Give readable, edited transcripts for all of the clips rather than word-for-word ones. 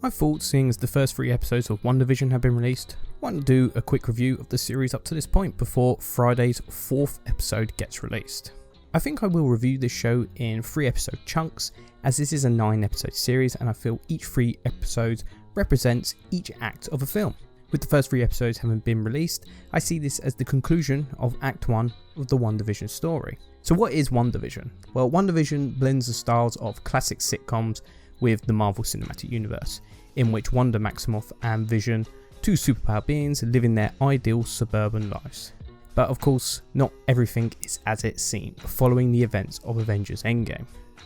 I thought, seeing as the first 3 episodes of WandaVision have been released, why not do a quick review of the series up to this point before Friday's 4th episode gets released. I think I will review this show in 3 episode chunks, as this is a 9 episode series and I feel each 3 episodes represents each act of a film. With the first 3 episodes having been released, I see this as the conclusion of Act 1 of the WandaVision story. So what is WandaVision? Well, WandaVision blends the styles of classic sitcoms with the Marvel Cinematic Universe, in which Wanda Maximoff and Vision, 2 superpower beings, live in their ideal suburban lives. But of course, not everything is as it seemed following the events of Avengers Endgame.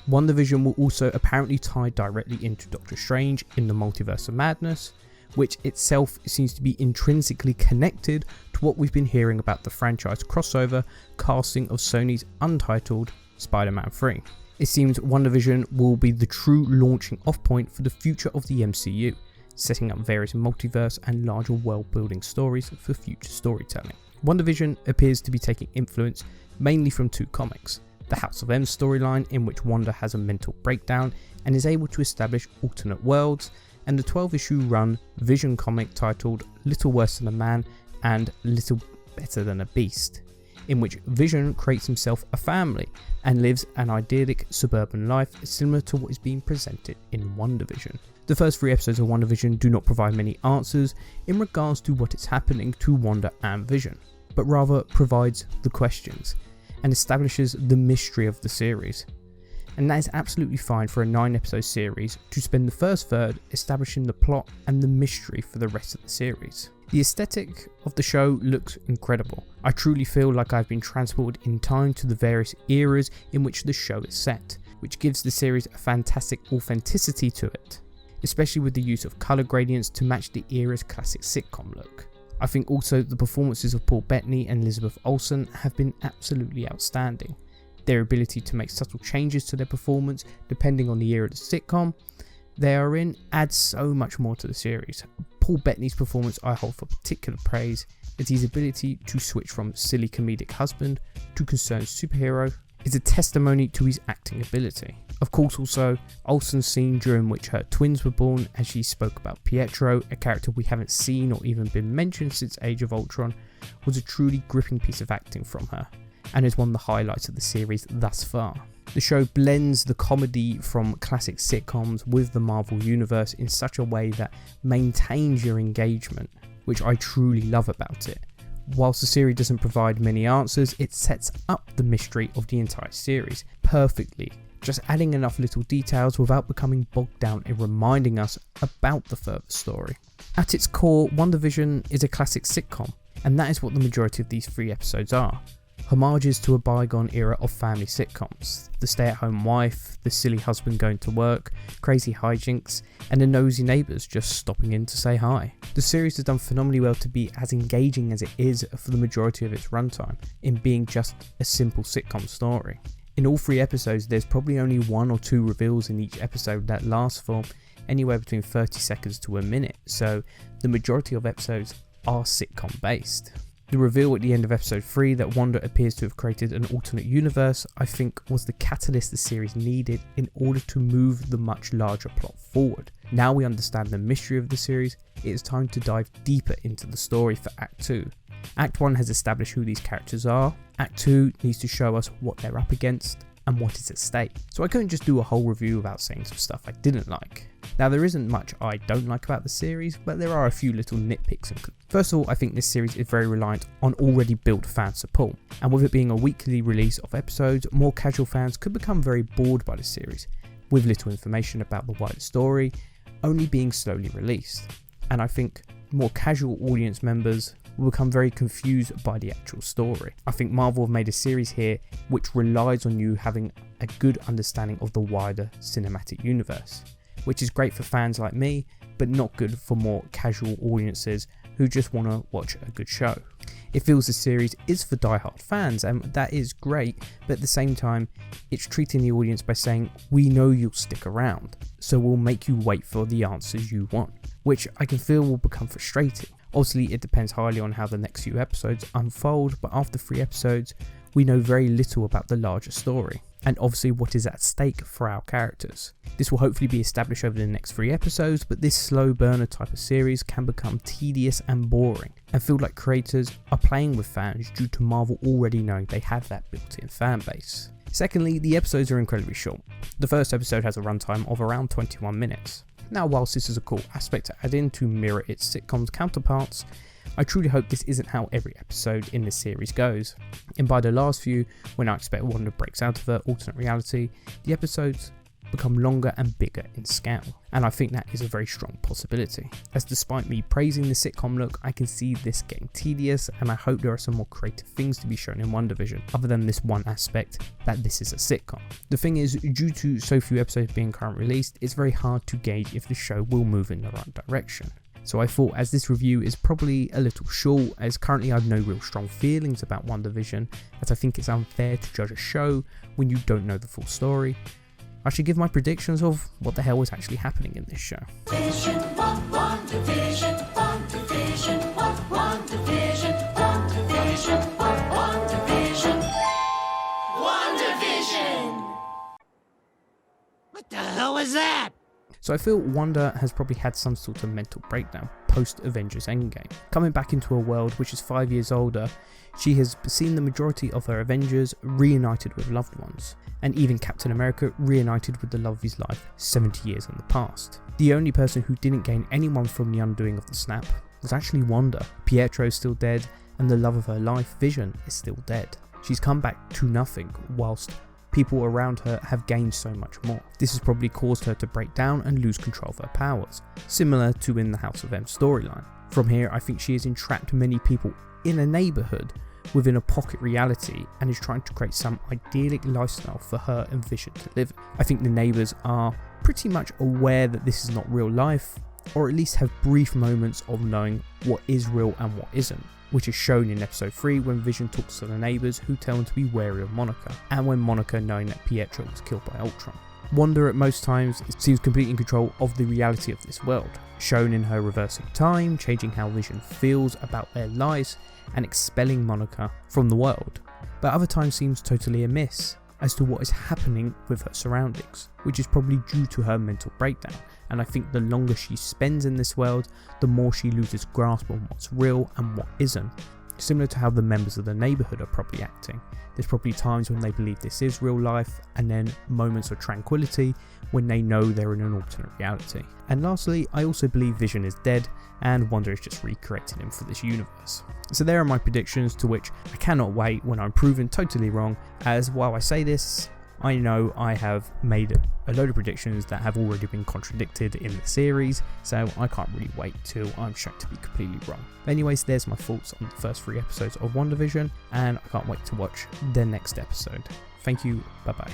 WandaVision will also apparently tie directly into Doctor Strange in the Multiverse of Madness, which itself seems to be intrinsically connected to what we've been hearing about the franchise crossover casting of Sony's untitled Spider-Man 3. It seems WandaVision will be the true launching off point for the future of the MCU, setting up various multiverse and larger world building stories for future storytelling. WandaVision appears to be taking influence mainly from 2 comics, the House of M storyline in which Wanda has a mental breakdown and is able to establish alternate worlds, and the 12-issue run Vision comic titled Little Worse Than a Man and Little Better Than a Beast, in which Vision creates himself a family and lives an idyllic suburban life similar to what is being presented in WandaVision. The first 3 episodes of WandaVision do not provide many answers in regards to what is happening to Wanda and Vision, but rather provides the questions and establishes the mystery of the series. And that is absolutely fine for a 9 episode series to spend the first third establishing the plot and the mystery for the rest of the series. The aesthetic of the show looks incredible. I truly feel like I've been transported in time to the various eras in which the show is set, which gives the series a fantastic authenticity to it, especially with the use of colour gradients to match the era's classic sitcom look. I think also the performances of Paul Bettany and Elizabeth Olsen have been absolutely outstanding. Their ability to make subtle changes to their performance depending on the era of the sitcom they are in adds so much more to the series. Paul Bettany's performance I hold for particular praise, as his ability to switch from silly comedic husband to concerned superhero is a testimony to his acting ability. Of course also, Olsen's scene during which her twins were born as she spoke about Pietro, a character we haven't seen or even been mentioned since Age of Ultron, was a truly gripping piece of acting from her, and is one of the highlights of the series thus far. The show blends the comedy from classic sitcoms with the Marvel Universe in such a way that maintains your engagement, which I truly love about it. Whilst the series doesn't provide many answers, it sets up the mystery of the entire series perfectly, just adding enough little details without becoming bogged down in reminding us about the further story. At its core, WandaVision is a classic sitcom, and that is what the majority of these 3 episodes are. Homages to a bygone era of family sitcoms, the stay-at-home wife, the silly husband going to work, crazy hijinks, and the nosy neighbours just stopping in to say hi. The series has done phenomenally well to be as engaging as it is for the majority of its runtime, in being just a simple sitcom story. In all 3 episodes, there's probably only 1 or 2 reveals in each episode that last for anywhere between 30 seconds to a minute, so the majority of episodes are sitcom based. The reveal at the end of episode 3 that Wanda appears to have created an alternate universe, I think was the catalyst the series needed in order to move the much larger plot forward. Now we understand the mystery of the series, it is time to dive deeper into the story for Act 2. Act 1 has established who these characters are, Act 2 needs to show us what they're up against and what is at stake. So I couldn't just do a whole review without saying some stuff I didn't like. Now there isn't much I don't like about the series, but there are a few little nitpicks. First of all, I think this series is very reliant on already built fan support, and with it being a weekly release of episodes, more casual fans could become very bored by the series, with little information about the wider story only being slowly released. And I think more casual audience members will become very confused by the actual story. I think Marvel have made a series here which relies on you having a good understanding of the wider cinematic universe, which is great for fans like me, but not good for more casual audiences who just want to watch a good show. It feels the series is for die-hard fans, and that is great, but at the same time, it's treating the audience by saying, we know you'll stick around, so we'll make you wait for the answers you want, which I can feel will become frustrating. Obviously, it depends highly on how the next few episodes unfold, but after 3 episodes, we know very little about the larger story, and obviously what is at stake for our characters. This will hopefully be established over the next 3 episodes, but this slow burner type of series can become tedious and boring, and feel like creators are playing with fans due to Marvel already knowing they have that built-in fan base. Secondly, the episodes are incredibly short. The first episode has a runtime of around 21 minutes. Now, whilst this is a cool aspect to add in to mirror its sitcom's counterparts, I truly hope this isn't how every episode in this series goes. And by the last few, when I expect Wanda breaks out of her alternate reality, the episodes become longer and bigger in scale, and I think that is a very strong possibility, as despite me praising the sitcom look, I can see this getting tedious, and I hope there are some more creative things to be shown in WandaVision, other than this one aspect that this is a sitcom. The thing is, due to so few episodes being currently released, it's very hard to gauge if the show will move in the right direction. So I thought, as this review is probably a little short, as currently I have no real strong feelings about WandaVision, as I think it's unfair to judge a show when you don't know the full story, I should give my predictions of what the hell is actually happening in this show. What the hell is that? So I feel Wanda has probably had some sort of mental breakdown post-Avengers Endgame. Coming back into a world which is 5 years older, she has seen the majority of her Avengers reunited with loved ones, and even Captain America reunited with the love of his life 70 years in the past. The only person who didn't gain anyone from the undoing of the snap was actually Wanda. Pietro is still dead, and the love of her life, Vision, is still dead. She's come back to nothing, whilst people around her have gained so much more. This has probably caused her to break down and lose control of her powers, similar to in the House of M storyline. From here, I think she has entrapped many people in a neighbourhood within a pocket reality and is trying to create some idyllic lifestyle for her and Vision to live in. I think the neighbours are pretty much aware that this is not real life, or at least have brief moments of knowing what is real and what isn't, which is shown in episode 3 when Vision talks to the neighbours who tell him to be wary of Monica, and when Monica knowing that Pietro was killed by Ultron. Wanda at most times seems completely in control of the reality of this world, shown in her reversing time, changing how Vision feels about their lives, and expelling Monica from the world, but other times seems totally amiss as to what is happening with her surroundings, which is probably due to her mental breakdown, and I think the longer she spends in this world, the more she loses grasp on what's real and what isn't, similar to how the members of the neighbourhood are probably acting. There's probably times when they believe this is real life, and then moments of tranquility when they know they're in an alternate reality. And lastly, I also believe Vision is dead, and Wanda has just recreated him for this universe. So there are my predictions, to which I cannot wait when I'm proven totally wrong, as while I say this, I know I have made a load of predictions that have already been contradicted in the series, so I can't really wait till I'm shown to be completely wrong. But anyways, there's my thoughts on the first 3 episodes of WandaVision, and I can't wait to watch the next episode. Thank you, bye bye.